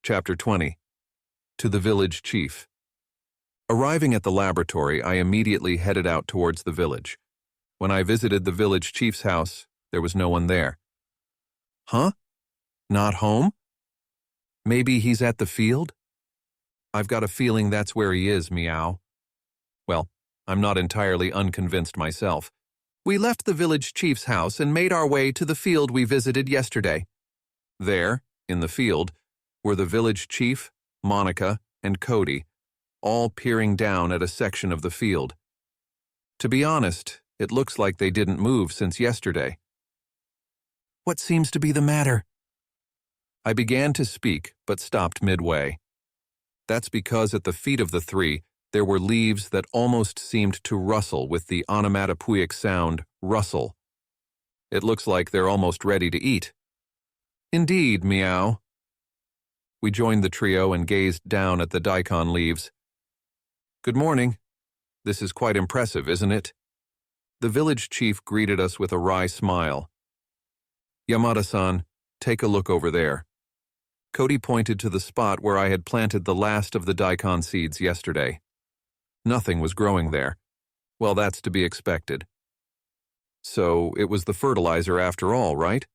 Chapter 20. To the Village Chief. Arriving at the laboratory, I immediately headed out towards the village. When I visited the village chief's house, there was no one there. Huh? Not home? Maybe he's at the field? I've got a feeling that's where he is, meow. Well, I'm not entirely unconvinced myself. We left the village chief's house and made our way to the field we visited yesterday. There, in the field, were the village chief, Monica, and Cody, all peering down at a section of the field. To be honest, it looks like they didn't move since yesterday. What seems to be the matter? I began to speak, but stopped midway. That's because at the feet of the three, there were leaves that almost seemed to rustle with the onomatopoeic sound, rustle. It looks like they're almost ready to eat. Indeed, meow. We joined the trio and gazed down at the daikon leaves. Good morning. This is quite impressive, isn't it? The village chief greeted us with a wry smile. Yamada-san, take a look over there. Cody pointed to the spot where I had planted the last of the daikon seeds yesterday. Nothing was growing there. Well, that's to be expected. So it was the fertilizer after all, right?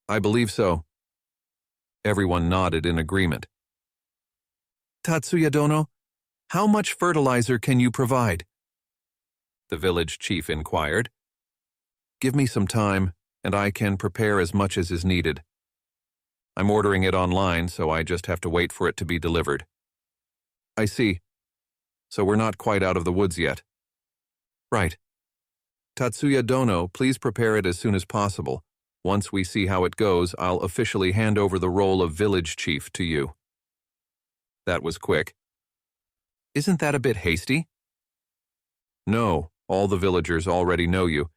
I believe so. Everyone nodded in agreement. Tatsuya-dono, how much fertilizer can you provide? The village chief inquired. Give me some time, and I can prepare as much as is needed. I'm ordering it online, so I just have to wait for it to be delivered. I see. So we're not quite out of the woods yet. Right. Tatsuya-dono, please prepare it as soon as possible. Once we see how it goes, I'll officially hand over the role of village chief to you. That was quick. Isn't that a bit hasty? No, all the villagers already know you.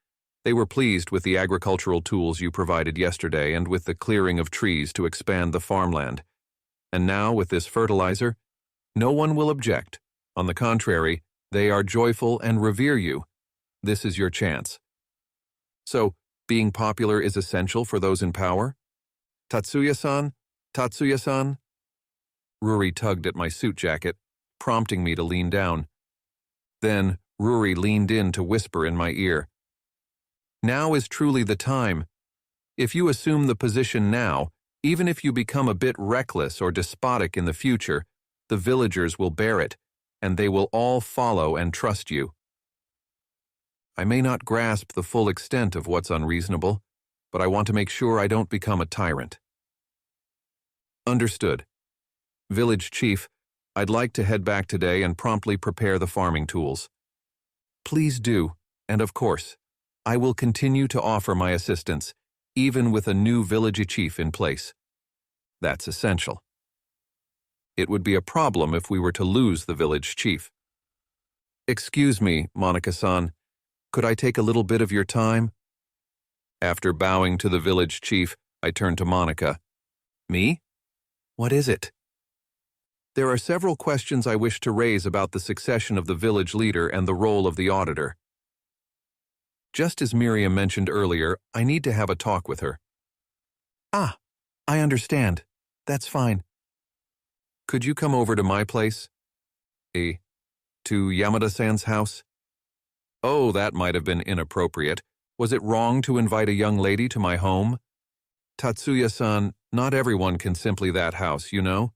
They were pleased with the agricultural tools you provided yesterday and with the clearing of trees to expand the farmland. And now, with this fertilizer, no one will object. On the contrary, they are joyful and revere you. This is your chance. So, being popular is essential for those in power? Tatsuya-san? Tatsuya-san? Ruri tugged at my suit jacket, prompting me to lean down. Then, Ruri leaned in to whisper in my ear. Now is truly the time. If you assume the position now, even if you become a bit reckless or despotic in the future, the villagers will bear it, and they will all follow and trust you. I may not grasp the full extent of what's unreasonable, but I want to make sure I don't become a tyrant. Understood. Village Chief, I'd like to head back today and promptly prepare the farming tools. Please do, and of course, I will continue to offer my assistance, even with a new village chief in place. That's essential. It would be a problem if we were to lose the village chief. Excuse me, Monica-san. Could I take a little bit of your time? After bowing to the village chief, I turned to Monica. Me? What is it? There are several questions I wish to raise about the succession of the village leader and the role of the auditor. Just as Miriam mentioned earlier, I need to have a talk with her. Ah, I understand. That's fine. Could you come over to my place? To Yamada-san's house? Oh, that might have been inappropriate. Was it wrong to invite a young lady to my home? Tatsuya-san, not everyone can simply that house, you know?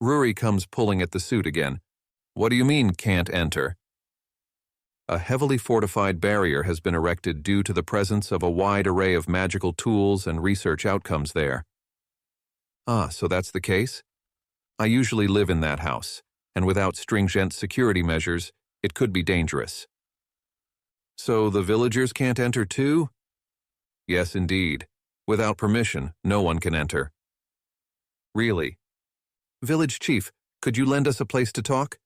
Ruri comes pulling at the suit again. What do you mean, can't enter? A heavily fortified barrier has been erected due to the presence of a wide array of magical tools and research outcomes there. Ah, so that's the case? I usually live in that house, and without stringent security measures, it could be dangerous. So the villagers can't enter too? Yes, indeed. Without permission, no one can enter. Really? Village Chief, could you lend us a place to talk?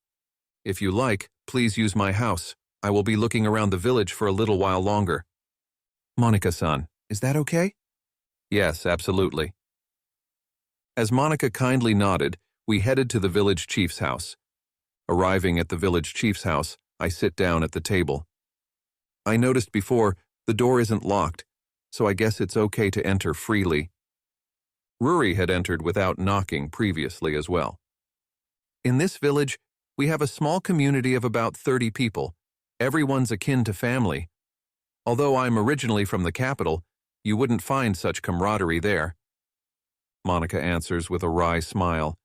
If you like, please use my house. I will be looking around the village for a little while longer. Monica-san, is that okay? Yes, absolutely. As Monica kindly nodded, we headed to the village chief's house. Arriving at the village chief's house, I sit down at the table. I noticed before, the door isn't locked, so I guess it's okay to enter freely. Ruri had entered without knocking previously as well. In this village, we have a small community of about 30 people. Everyone's akin to family. Although I'm originally from the capital, you wouldn't find such camaraderie there. Monica answers with a wry smile.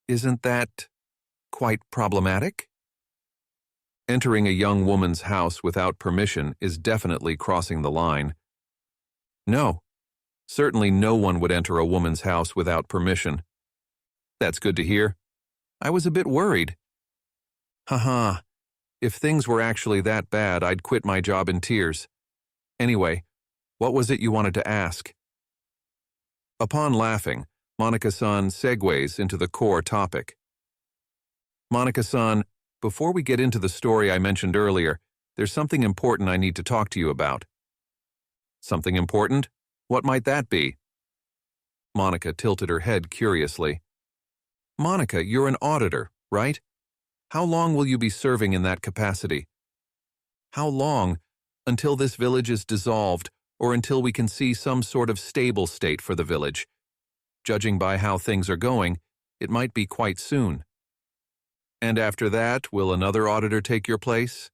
Isn't that quite problematic? Entering a young woman's house without permission is definitely crossing the line. No, certainly no one would enter a woman's house without permission. That's good to hear. I was a bit worried. Haha, if things were actually that bad, I'd quit my job in tears. Anyway, what was it you wanted to ask? Upon laughing, Monica-san segues into the core topic. Monica-san, before we get into the story I mentioned earlier, there's something important I need to talk to you about. Something important? What might that be? Monica tilted her head curiously. Monica, you're an auditor, right? How long will you be serving in that capacity? How long? Until this village is dissolved, or until we can see some sort of stable state for the village. Judging by how things are going, it might be quite soon. And after that, will another auditor take your place?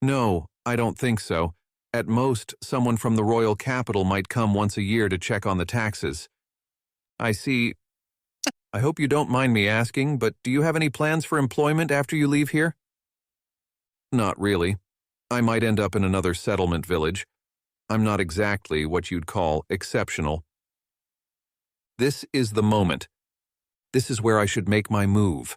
No, I don't think so. At most, someone from the royal capital might come once a year to check on the taxes. I see. I hope you don't mind me asking, but do you have any plans for employment after you leave here? Not really. I might end up in another settlement village. I'm not exactly what you'd call exceptional. This is the moment. This is where I should make my move.